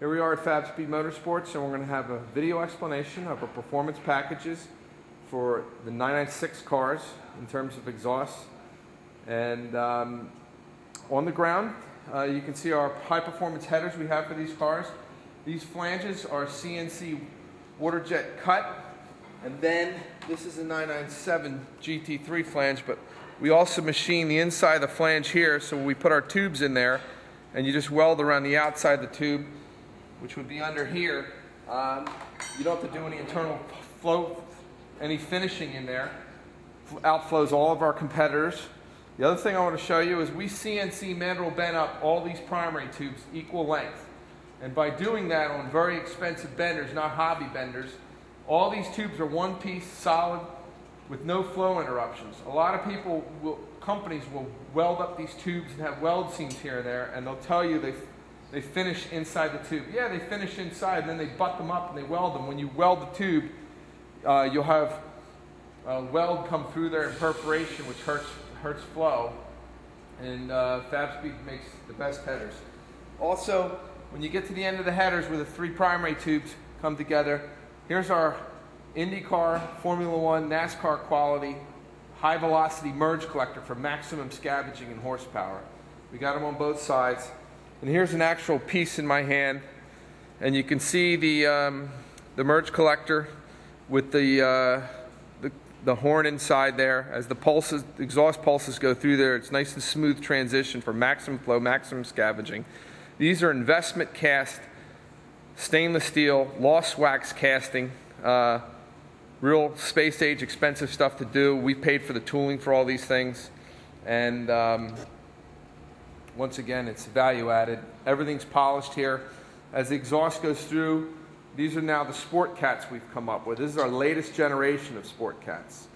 Here we are at Fabspeed Motorsport, and we're going to have a video explanation of our performance packages for the 996 cars in terms of exhaust. And on the ground, you can see our high performance headers we have for these cars. These flanges are CNC water jet cut, and then this is a 997 GT3 flange, but we also machine the inside of the flange here, so we put our tubes in there and you just weld around the outside of the tube, which would be under here. You don't have to do any internal flow, any finishing in there. Outflows all of our competitors. The other thing I want to show you is we CNC manual bend up all these primary tubes equal length. And by doing that on very expensive benders, not hobby benders, all these tubes are one piece solid with no flow interruptions. A lot of companies will weld up these tubes and have weld seams here and there, and they'll tell you they finish inside the tube. Yeah, they finish inside, and then they butt them up and they weld them. When you weld the tube, you'll have a weld come through there in perforation, which hurts flow. And Fabspeed makes the best headers. Also, when you get to the end of the headers where the three primary tubes come together, here's our IndyCar, Formula One, NASCAR quality, high velocity merge collector for maximum scavenging and horsepower. We got them on both sides. And here's an actual piece in my hand, and you can see the merge collector with the horn inside there. As the pulses, the exhaust pulses go through there, it's nice and smooth transition for maximum flow, maximum scavenging. These are investment cast stainless steel, lost wax casting, real space age expensive stuff to do. We paid for the tooling for all these things, and once again, it's value added. Everything's polished here. As the exhaust goes through, these are now the sport cats we've come up with. This is our latest generation of sport cats.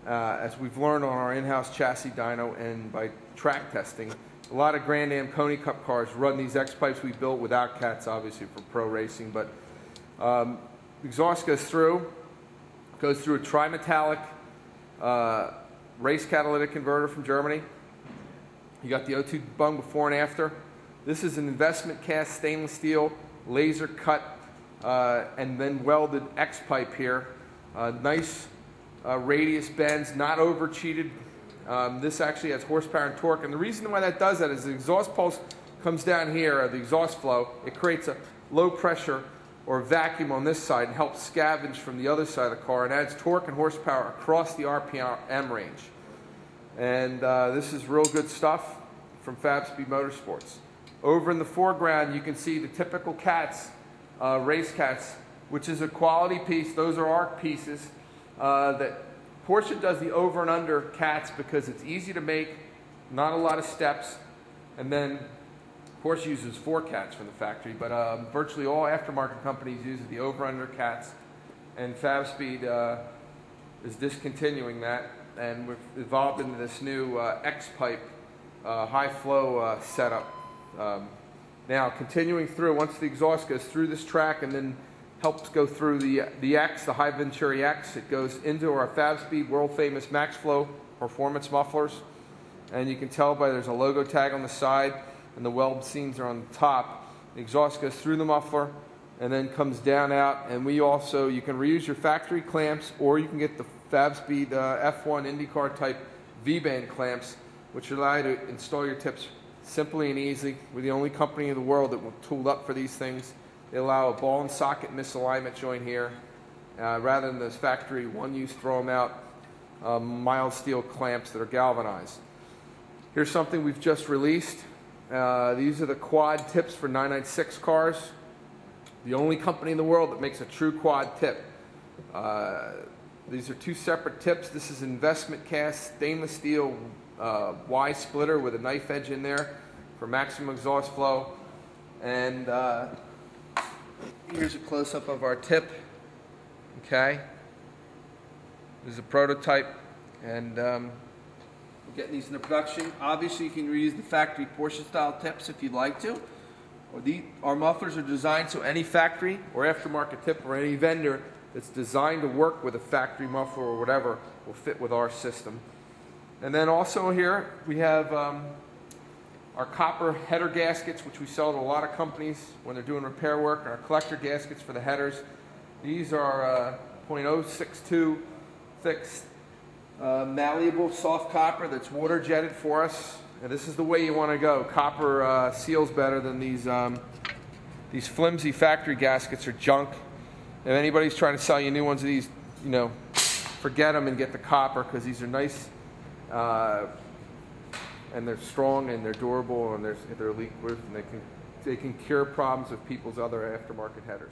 As we've learned on our in-house chassis dyno and by track testing, a lot of Grand Am Coney Cup cars run these X-pipes we built without cats, obviously for pro racing, but exhaust goes through a tri-metallic race catalytic converter from Germany. You got the O2 bung before and after. This is an investment cast stainless steel, laser cut, and then welded X-pipe here. Nice radius bends, not over cheated. This actually has horsepower and torque, and the reason why that does that is the exhaust pulse comes down here, the exhaust flow. It creates a low pressure or vacuum on this side and helps scavenge from the other side of the car and adds torque and horsepower across the RPM range. And this is real good stuff from Fabspeed Motorsports. Over in the foreground, you can see the typical cats, race cats, which is a quality piece. Those are our pieces. That Porsche does the over and under cats because it's easy to make, not a lot of steps, and then Porsche uses 4 cats from the factory, but virtually all aftermarket companies use the over under cats, and Fabspeed is discontinuing that, and we've evolved into this new X-pipe high flow setup. Now continuing through, once the exhaust goes through this track and then helps go through the X, the High Venturi X, it goes into our Fabspeed world famous Maxflo performance mufflers, and you can tell by there's a logo tag on the side and the weld seams are on the top. The exhaust goes through the muffler and then comes down out, and you can reuse your factory clamps, or you can get the Fabspeed F1 IndyCar type V-band clamps, which allow you to install your tips simply and easily. We're the only company in the world that will tool up for these things. They allow a ball and socket misalignment joint here, rather than those factory one-use throw them out mild steel clamps that are galvanized. Here's something we've just released. These are the quad tips for 996 cars. The only company in the world that makes a true quad tip. These are 2 separate tips. This is investment cast stainless steel Y splitter with a knife edge in there for maximum exhaust flow. And here's a close-up of our tip. Okay. This is a prototype, and we're getting these into production. Obviously, you can reuse the factory Porsche-style tips if you'd like to. Our mufflers are designed so any factory or aftermarket tip or any vendor that's designed to work with a factory muffler or whatever will fit with our system. And then also here we have Our copper header gaskets, which we sell to a lot of companies when they're doing repair work, and our collector gaskets for the headers. These are .062 thick malleable soft copper that's water jetted for us. And this is the way you want to go. Copper seals better than these flimsy factory gaskets are junk. If anybody's trying to sell you new ones of these, you know, forget them and get the copper, because these are nice and they're strong and they're durable and they're leak proof, and they can cure problems with people's other aftermarket headers.